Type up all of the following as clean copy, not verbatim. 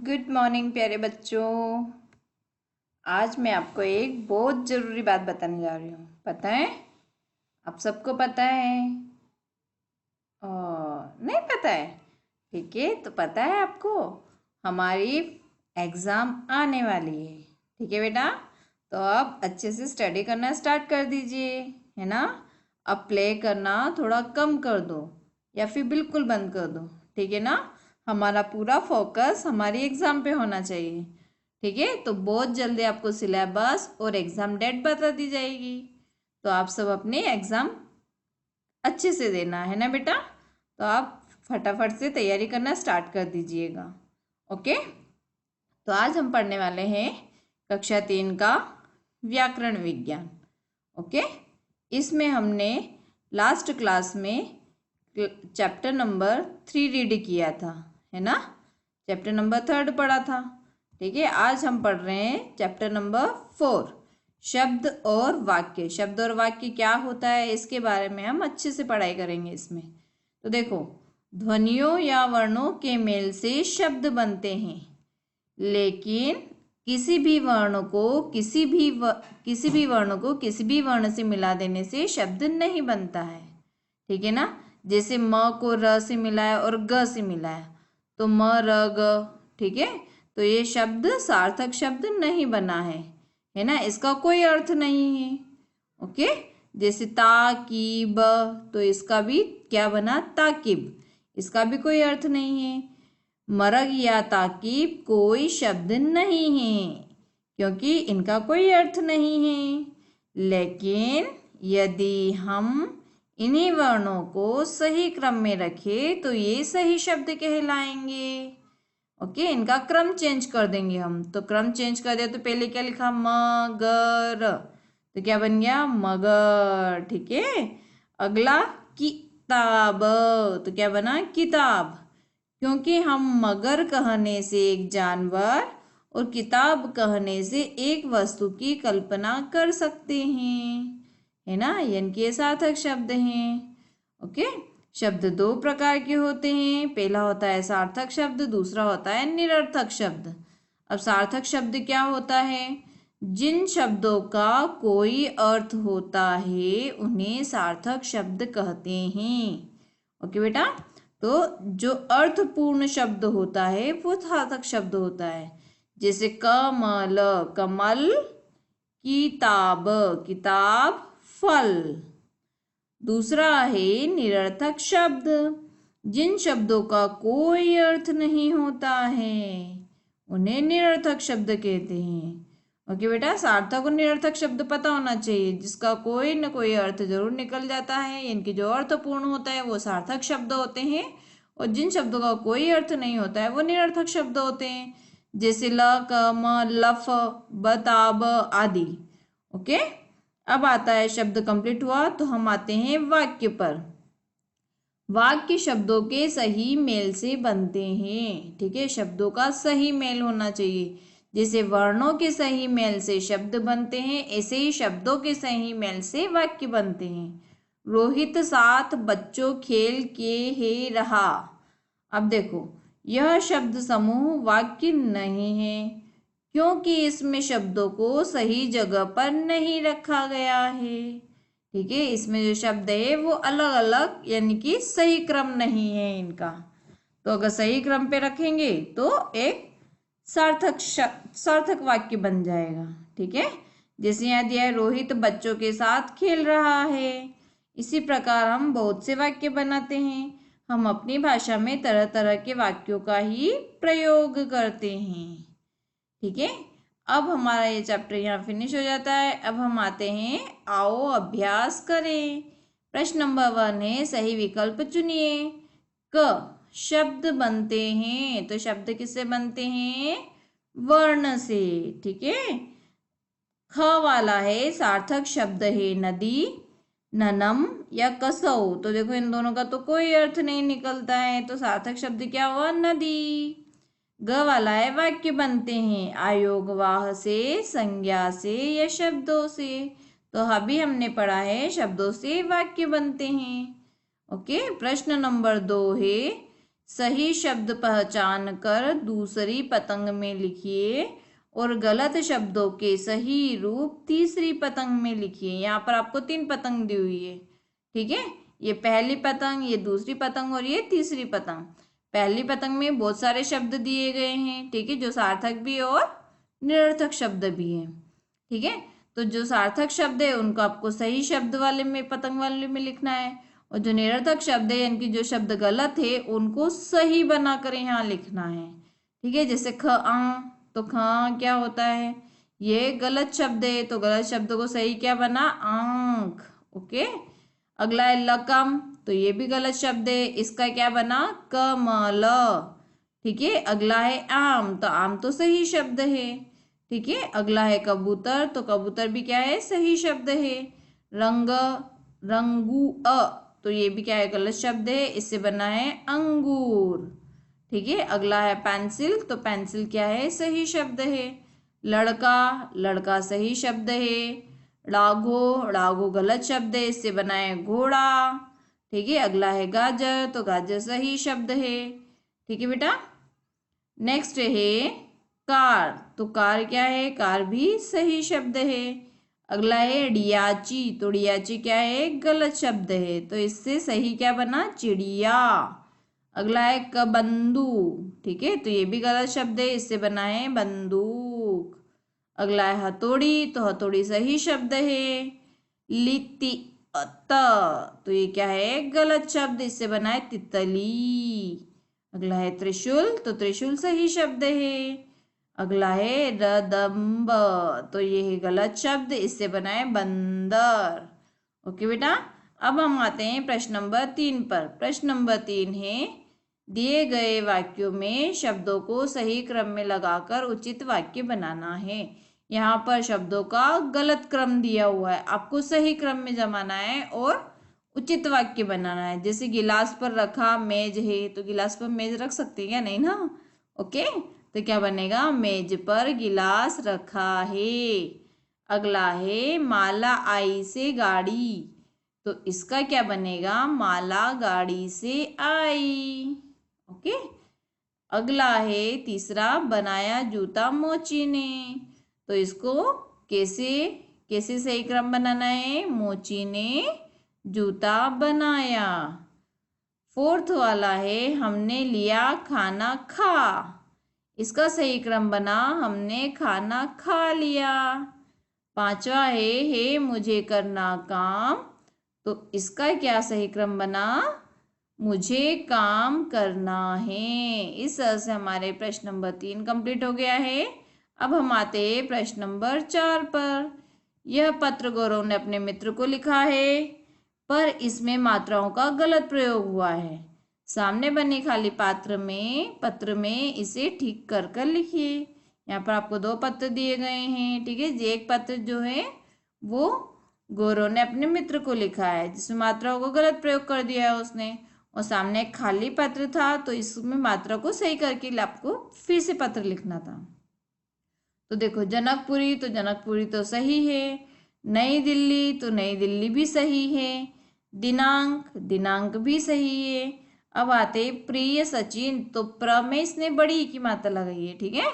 Good morning प्यारे बच्चों। आज मैं आपको एक बहुत ज़रूरी बात बताने जा रही हूँ। पता है? आप सबको पता है और नहीं पता है? ठीक है, तो पता है आपको हमारी एग्ज़ाम आने वाली है। ठीक है बेटा, तो आप अच्छे से स्टडी करना स्टार्ट कर दीजिए, है ना। अब प्ले करना थोड़ा कम कर दो या फिर बिल्कुल बंद कर दो। ठीक है ना। हमारा पूरा फोकस हमारी एग्ज़ाम पे होना चाहिए। ठीक है, तो बहुत जल्दी आपको सिलेबस और एग्ज़ाम डेट बता दी जाएगी। तो आप सब अपने एग्ज़ाम अच्छे से देना है ना बेटा। तो आप फटाफट से तैयारी करना स्टार्ट कर दीजिएगा। ओके, तो आज हम पढ़ने वाले हैं कक्षा 3 का व्याकरण विज्ञान। ओके, इसमें हमने लास्ट क्लास में चैप्टर नंबर 3 रीड किया था, है ना। चैप्टर नंबर 3 पढ़ा था। ठीक है, आज हम पढ़ रहे हैं चैप्टर नंबर 4, शब्द और वाक्य। शब्द और वाक्य क्या होता है इसके बारे में हम अच्छे से पढ़ाई करेंगे इसमें। तो देखो, ध्वनियों या वर्णों के मेल से शब्द बनते हैं, लेकिन किसी भी वर्ण को किसी भी वर्ण से मिला देने से शब्द नहीं बनता है। ठीक है ना। जैसे म को र से मिलाया और ग से मिलाया तो म र ग। ठीक है, तो ये शब्द सार्थक शब्द नहीं बना है ना। इसका कोई अर्थ नहीं है। ओके, जैसे ताकीब, तो इसका भी क्या बना, ताकिब। इसका भी कोई अर्थ नहीं है। मरग या ताकीब कोई शब्द नहीं है, क्योंकि इनका कोई अर्थ नहीं है। लेकिन यदि हम इन्हीं वर्णों को सही क्रम में रखें तो ये सही शब्द कहलाएंगे। ओके, इनका क्रम चेंज कर देंगे हम। तो क्रम चेंज कर दिया तो पहले क्या लिखा, मगर, तो क्या बन गया, मगर। ठीक है, अगला किताब, तो क्या बना, किताब। क्योंकि हम मगर कहने से एक जानवर और किताब कहने से एक वस्तु की कल्पना कर सकते हैं, है ना। इनके सार्थक शब्द हैं। ओके, शब्द दो प्रकार के होते हैं। पहला होता है सार्थक शब्द, दूसरा होता है निरर्थक शब्द। अब सार्थक शब्द क्या होता है, जिन शब्दों का कोई अर्थ होता है उन्हें सार्थक शब्द कहते हैं। ओके बेटा, तो जो अर्थपूर्ण शब्द होता है वो सार्थक शब्द होता है। जैसे कमल, कमल, किताब, किताब, फल। दूसरा है निरर्थक शब्द, जिन शब्दों का कोई अर्थ नहीं होता है उन्हें निरर्थक शब्द कहते हैं। ओके बेटा, सार्थक और निरर्थक शब्द पता होना चाहिए, जिसका कोई न कोई अर्थ जरूर निकल जाता है। इनके जो अर्थपूर्ण होता है वो सार्थक शब्द होते हैं, और जिन शब्दों का कोई अर्थ नहीं होता है वो निरर्थक शब्द होते हैं। जैसे ल, क, म, लफ, बताब आदि। ओके, अब आता है शब्द कंप्लीट हुआ तो हम आते हैं वाक्य पर। वाक्य शब्दों के सही मेल से बनते हैं। ठीक है, शब्दों का सही मेल होना चाहिए। जैसे वर्णों के सही मेल से शब्द बनते हैं, ऐसे ही शब्दों के सही मेल से वाक्य बनते हैं। रोहित 7 बच्चों खेल के है रहा। अब देखो, यह शब्द समूह वाक्य नहीं है, क्योंकि इसमें शब्दों को सही जगह पर नहीं रखा गया है। ठीक है, इसमें जो शब्द है वो अलग अलग, यानी कि सही क्रम नहीं है इनका। तो अगर सही क्रम पे रखेंगे तो एक सार्थक वाक्य बन जाएगा। ठीक है, जैसे यहाँ दिया है रोहित बच्चों के साथ खेल रहा है। इसी प्रकार हम बहुत से वाक्य बनाते हैं। हम अपनी भाषा में तरह तरह के वाक्यों का ही प्रयोग करते हैं। ठीक है, अब हमारा ये चैप्टर यहाँ फिनिश हो जाता है। अब हम आते हैं, आओ अभ्यास करें। प्रश्न नंबर 1 है, सही विकल्प चुनिए। क, शब्द बनते हैं, तो शब्द किससे बनते हैं, वर्ण से। ठीक है, ख वाला है सार्थक शब्द है नदी, ननम या कसौ। तो देखो इन दोनों का तो कोई अर्थ नहीं निकलता है, तो सार्थक शब्द क्या हुआ, नदी। ग वाला है वाक्य बनते हैं आयोगवाह से, संज्ञा से या शब्दों से। तो अभी हमने पढ़ा है शब्दों से वाक्य बनते हैं। ओके, प्रश्न नंबर 2 है, सही शब्द पहचान कर दूसरी पतंग में लिखिए और गलत शब्दों के सही रूप तीसरी पतंग में लिखिए। यहाँ पर आपको 3 पतंग दी हुई है, ठीक है। ये पहली पतंग, ये दूसरी पतंग और ये तीसरी पतंग। पहली पतंग में बहुत सारे शब्द दिए गए हैं, ठीक है, जो सार्थक भी और निरर्थक शब्द भी हैं, ठीक है। तो जो सार्थक शब्द है उनको आपको सही शब्द वाले में, पतंग वाले में लिखना है, और जो निरर्थक शब्द है यानी कि जो शब्द गलत है उनको सही बनाकर यहाँ लिखना है, ठीक है। जैसे ख आ, तो ख क्या होता है, ये गलत शब्द है, तो गलत शब्द को सही क्या बना, आंख, ओके। अगला है लकम, तो ये भी गलत शब्द है, इसका क्या बना, कमल, ठीक है। अगला है आम, तो आम तो सही शब्द है, ठीक है। अगला है कबूतर, तो कबूतर भी क्या है, सही शब्द है। रंग, रंगू तो ये भी क्या है, गलत शब्द है, इससे बना है अंगूर, ठीक है। अगला है पेंसिल, तो पेंसिल क्या है, सही शब्द है। लड़का, लड़का सही शब्द है। डाघो, डाघो गलत शब्द है, इससे बना है घोड़ा, ठीक है। अगला है गाजर, तो गाजर सही शब्द है, ठीक है बेटा। नेक्स्ट है कार, तो कार क्या है, कार भी सही शब्द है। अगला है डियाची, तो डियाची क्या है, गलत शब्द है, तो इससे सही क्या बना, चिड़िया। अगला है कबंदू, ठीक है, तो ये भी गलत शब्द है, इससे बना है बंदूक। अगला है हथौड़ी, तो हथौड़ी सही शब्द है। लिट्टी तो ये क्या है, गलत शब्द, इससे बना है तितली। अगला है त्रिशूल, तो त्रिशूल सही शब्द है। अगला है रदम्ब, तो ये है गलत शब्द, इससे बना है बंदर, ओके बेटा। अब हम आते हैं प्रश्न नंबर 3 पर। प्रश्न नंबर 3 है, दिए गए वाक्यों में शब्दों को सही क्रम में लगाकर उचित वाक्य बनाना है। यहाँ पर शब्दों का गलत क्रम दिया हुआ है, आपको सही क्रम में जमाना है और उचित वाक्य बनाना है। जैसे गिलास पर रखा मेज है, तो गिलास पर मेज रख सकते हैं क्या, नहीं ना, ओके। तो क्या बनेगा, मेज पर गिलास रखा है। अगला है माला आई से गाड़ी, तो इसका क्या बनेगा, माला गाड़ी से आई, ओके। अगला है तीसरा, बनाया जूता मोची ने, तो इसको कैसे कैसे सही क्रम बनाना है, मोची ने जूता बनाया। फोर्थ वाला है, हमने लिया खाना खा, इसका सही क्रम बना, हमने खाना खा लिया। पांचवा है मुझे करना काम, तो इसका क्या सही क्रम बना, मुझे काम करना है। इस तरह से हमारे प्रश्न नंबर 3 कंप्लीट हो गया है। अब हम आते हैं प्रश्न नंबर 4 पर। यह पत्र गौरव ने अपने मित्र को लिखा है, पर इसमें मात्राओं का गलत प्रयोग हुआ है। सामने बने खाली पत्र में इसे ठीक कर कर लिखिए। यहाँ पर आपको 2 पत्र दिए गए हैं, ठीक है। एक पत्र जो है वो गौरव ने अपने मित्र को लिखा है, जिसमें मात्राओं को गलत प्रयोग कर दिया है उसने, और सामने एक खाली पत्र था, तो इसमें मात्रा को सही करके आपको फिर से पत्र लिखना था। तो देखो जनकपुरी, तो जनकपुरी तो सही है। नई दिल्ली, तो नई दिल्ली भी सही है। दिनांक, दिनांक भी सही है। अब आते प्रिय सचिन, तो प्र में इसने बड़ी ई की मात्रा लगाई है, ठीक है,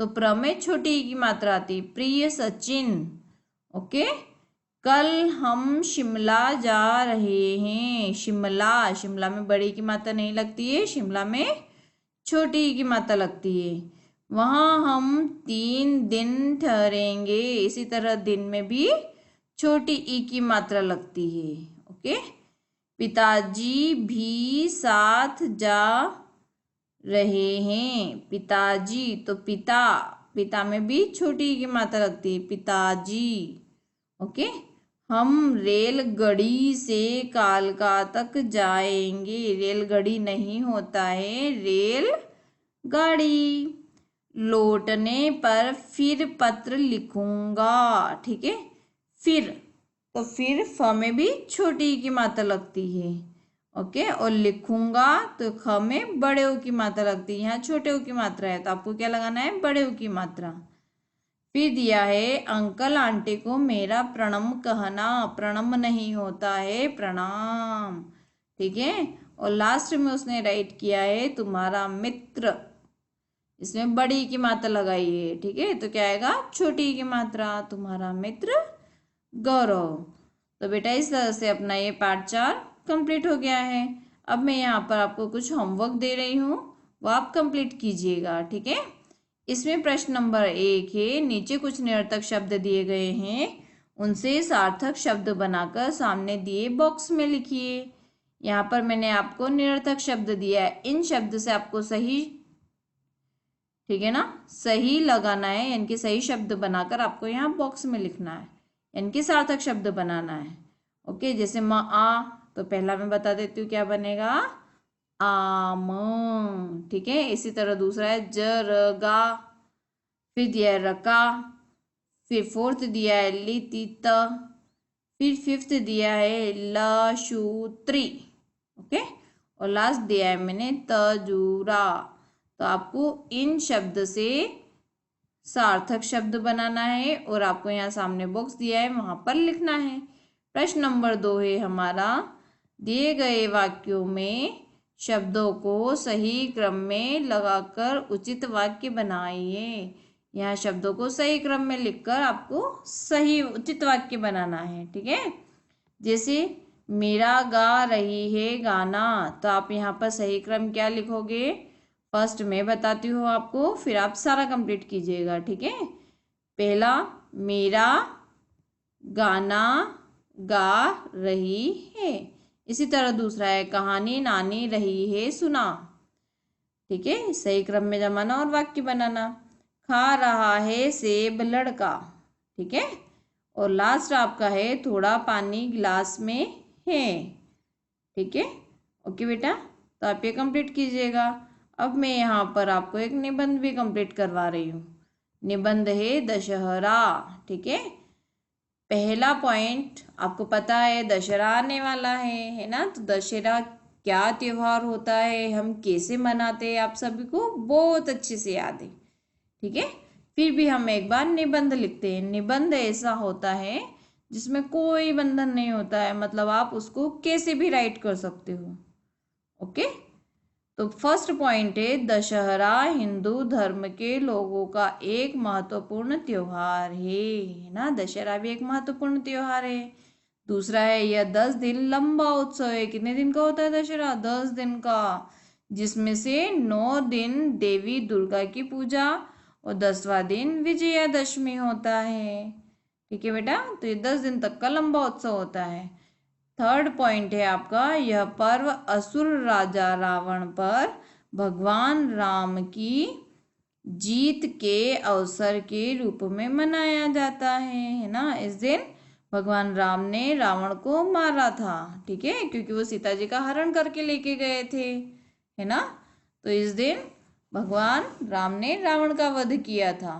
तो प्र में छोटी ई की मात्रा आती, प्रिय सचिन, ओके। कल हम शिमला जा रहे हैं, शिमला, शिमला में बड़ी की मात्रा नहीं लगती है, शिमला में छोटी ई की मात्रा लगती है। वहाँ हम 3 दिन ठहरेंगे, इसी तरह दिन में भी छोटी ई की मात्रा लगती है, ओके। पिताजी भी साथ जा रहे हैं, पिताजी, तो पिता, पिता में भी छोटी ई की मात्रा लगती है, पिताजी, ओके। हम रेलगाड़ी से कालका तक जाएंगे, रेलगाड़ी नहीं होता है, रेलगाड़ी। लौटने पर फिर पत्र लिखूंगा, ठीक है। फिर, तो फिर फ में भी छोटी की मात्रा लगती है, ओके। और लिखूंगा, तो ख में बड़े ऊ की मात्रा लगती है, यहाँ छोटे ऊ की मात्रा है, तो आपको क्या लगाना है, बड़े ऊ की मात्रा। फिर दिया है अंकल आंटी को मेरा प्रणाम कहना, प्रणाम नहीं होता है, प्रणाम, ठीक है। और लास्ट में उसने राइट किया है तुम्हारा मित्र, इसमें बड़ी की मात्रा लगाई है, ठीक है। तो क्या आएगा, छोटी की मात्रा, तुम्हारा मित्र गौरव। तो बेटा इस तरह से अपना ये पार्ट 4 कंप्लीट हो गया है। अब मैं यहाँ पर आपको कुछ होमवर्क दे रही हूँ, वो आप कंप्लीट कीजिएगा, ठीक है। इसमें प्रश्न नंबर 1 है, नीचे कुछ निरर्थक शब्द दिए गए हैं, उनसे सार्थक शब्द बनाकर सामने दिए बॉक्स में लिखिए। यहाँ पर मैंने आपको निरर्थक शब्द दिया है, इन शब्द से आपको सही, ठीक है ना, सही लगाना है, यानी कि सही शब्द बनाकर आपको यहाँ बॉक्स में लिखना है, यानी कि सार्थक शब्द बनाना है। ओके, जैसे म आ, तो पहला मैं बता देती हूँ क्या बनेगा, आम, ठीक है। इसी तरह दूसरा है जरगा, फिर दिया है रका, फिर फोर्थ दिया है लितित, फिर फिफ्थ दिया है लशूत्री, ओके, और लास्ट दिया है मैंने तजूरा। तो आपको इन शब्द से सार्थक शब्द बनाना है और आपको यहाँ सामने बॉक्स दिया है, वहां पर लिखना है। प्रश्न नंबर 2 है हमारा, दिए गए वाक्यों में शब्दों को सही क्रम में लगाकर उचित वाक्य बनाइए। यहाँ शब्दों को सही क्रम में लिखकर आपको सही उचित वाक्य बनाना है, ठीक है। जैसे मेरा गा रही है गाना, तो आप यहाँ पर सही क्रम क्या लिखोगे, फर्स्ट मैं बताती हूँ आपको, फिर आप सारा कंप्लीट कीजिएगा, ठीक है। पहला मेरा गाना गा रही है, इसी तरह दूसरा है कहानी नानी रही है सुना, ठीक है, सही क्रम में जमाना और वाक्य बनाना। खा रहा है सेब लड़का, ठीक है, और लास्ट आपका है थोड़ा पानी गिलास में है, ठीक है। ओके बेटा, तो आप ये कंप्लीट कीजिएगा। अब मैं यहाँ पर आपको एक निबंध भी कंप्लीट करवा रही हूँ। निबंध है दशहरा, ठीक है। पहला पॉइंट आपको पता है दशहरा आने वाला है ना, तो दशहरा क्या त्योहार होता है, हम कैसे मनाते हैं, आप सभी को बहुत अच्छे से याद है, ठीक है। फिर भी हम एक बार निबंध लिखते हैं। निबंध ऐसा होता है जिसमें कोई बंधन नहीं होता है, मतलब आप उसको कैसे भी राइट कर सकते हो, ओके। तो फर्स्ट पॉइंट है दशहरा हिंदू धर्म के लोगों का एक महत्वपूर्ण त्योहार है ना, दशहरा भी एक महत्वपूर्ण त्योहार है। दूसरा है यह 10 दिन लंबा उत्सव है। कितने दिन का होता है दशहरा, 10 दिन का, जिसमें से 9 दिन देवी दुर्गा की पूजा और 10वां दिन विजयादशमी होता है, ठीक है बेटा। तो ये 10 दिन तक का लंबा उत्सव होता है। थर्ड पॉइंट है आपका, यह पर्व असुर राजा रावण पर भगवान राम की जीत के अवसर के रूप में मनाया जाता है ना। इस दिन भगवान राम ने रावण को मारा था, ठीक है, क्योंकि वो सीता जी का हरण करके लेके गए थे, है ना। तो इस दिन भगवान राम ने रावण का वध किया था।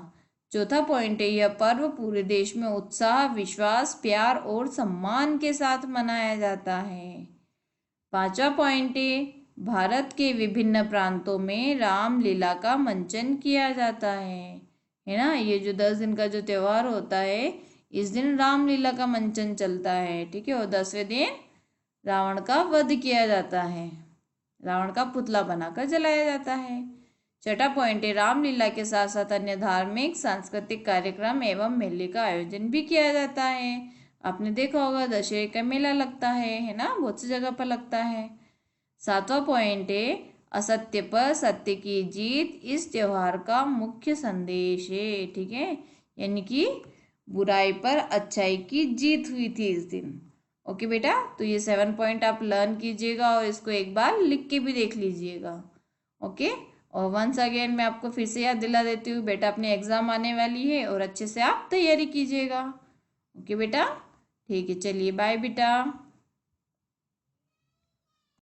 चौथा पॉइंट है, यह पर्व पूरे देश में उत्साह विश्वास प्यार और सम्मान के साथ मनाया जाता है। पांचवा पॉइंट है, भारत के विभिन्न प्रांतों में रामलीला का मंचन किया जाता है ना। ये जो 10 दिन का जो त्योहार होता है, इस दिन रामलीला का मंचन चलता है, ठीक है, और 10वें दिन रावण का वध किया जाता है, रावण का पुतला बनाकर जलाया जाता है। छठा पॉइंट है, रामलीला के साथ साथ अन्य धार्मिक सांस्कृतिक कार्यक्रम एवं मेले का आयोजन भी किया जाता है। आपने देखा होगा दशहरे का मेला लगता है ना, बहुत सी जगह पर लगता है। सातवां पॉइंट है, असत्य पर सत्य की जीत इस त्योहार का मुख्य संदेश है, ठीक है, यानी कि बुराई पर अच्छाई की जीत हुई थी इस दिन। ओके बेटा, तो ये 7 पॉइंट आप लर्न कीजिएगा और इसको एक बार लिख के भी देख लीजिएगा, ओके। और वंस अगेन मैं आपको फिर से याद दिला देती हूँ बेटा, अपनी एग्ज़ाम आने वाली है और अच्छे से आप तैयारी कीजिएगा, ओके बेटा, ठीक है, चलिए बाय बेटा।